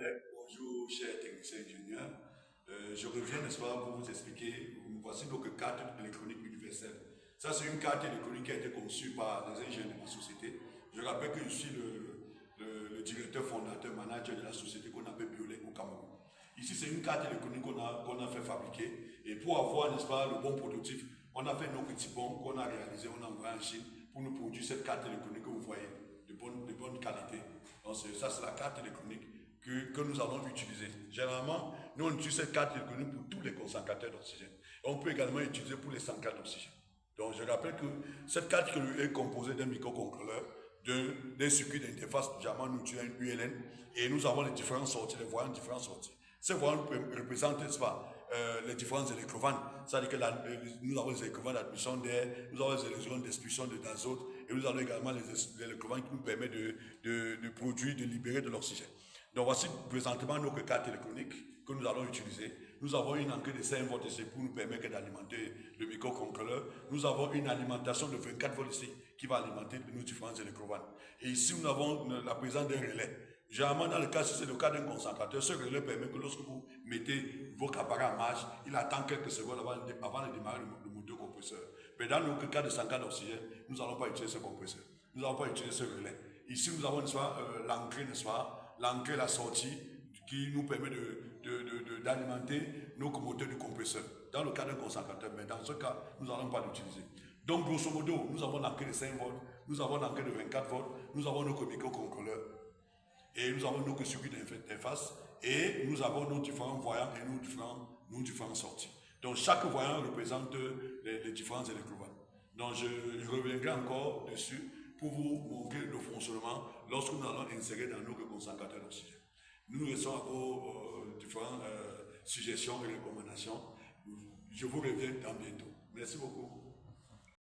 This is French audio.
Bonjour, chers techniciens ingénieurs. Je reviens, n'est-ce pas, pour vous expliquer. Voici donc carte électronique universelle. Ça, c'est une carte électronique qui a été conçue par les ingénieurs de la société. Je rappelle que je suis le directeur fondateur, manager de la société qu'on appelle Biolec au Cameroun. Ici, c'est une carte électronique qu'on a fait fabriquer. Et pour avoir, n'est-ce pas, le bon prototype, on a fait nos petits bons qu'on a réalisés, on a envoyé en Chine pour nous produire cette carte électronique que vous voyez, de bonne qualité. Donc, ça, c'est la carte électronique que nous allons utiliser. Généralement, nous, on utilise cette carte électronique pour tous les concentrateurs d'oxygène. On peut également l'utiliser pour les centrales d'oxygène. Donc, je rappelle que cette carte est composée d'un microcontrôleur, d'un circuit d'interface, généralement nous utilisons une ULN, et nous avons les différentes sorties, les voyants différentes sorties. Ces voyants représentent, n'est-ce pas, les différents électrovannes. C'est-à-dire que nous avons les électrovannes d'admission d'air, nous avons les électrovannes d'expulsion d'azote, et nous avons également les électrovannes qui nous permettent de produire, de libérer de l'oxygène. Donc voici présentement nos cartes électroniques que nous allons utiliser. Nous avons une entrée de 5 volts ici pour nous permettre d'alimenter le microcontrôleur. Nous avons une alimentation de 24 volts ici qui va alimenter nos différents électrovannes. Et ici, nous avons la présence d'un relais. Généralement, dans le cas, si c'est le cas d'un concentrateur, ce relais permet que lorsque vous mettez votre appareil en marche, il attend quelques secondes avant de démarrer le moteur compresseur. Mais dans le cas de centrale d'oxygène, nous n'allons pas utiliser ce compresseur. Nous n'allons pas utiliser ce relais. Ici, nous avons l'entrée, n'est-ce pas, l'entrée et la sortie qui nous permet d'alimenter nos moteurs de compresseur. Dans le cas d'un concentrateur, mais dans ce cas, nous n'allons pas l'utiliser. Donc, grosso modo, nous avons l'entrée de 5 volts, nous avons l'entrée de 24 volts, nous avons nos microcontrôleurs, et nous avons nos circuits d'interface, et nous avons nos différents voyants et nos différentes sorties. Donc, chaque voyant représente les différents électrovannes. Donc, je reviendrai encore dessus pour vous montrer le fonctionnement lorsque nous allons insérer dans nos concentrateurs d'oxygène. Nous restons à vos différentes suggestions et recommandations. Je vous reviens dans bientôt. Merci beaucoup.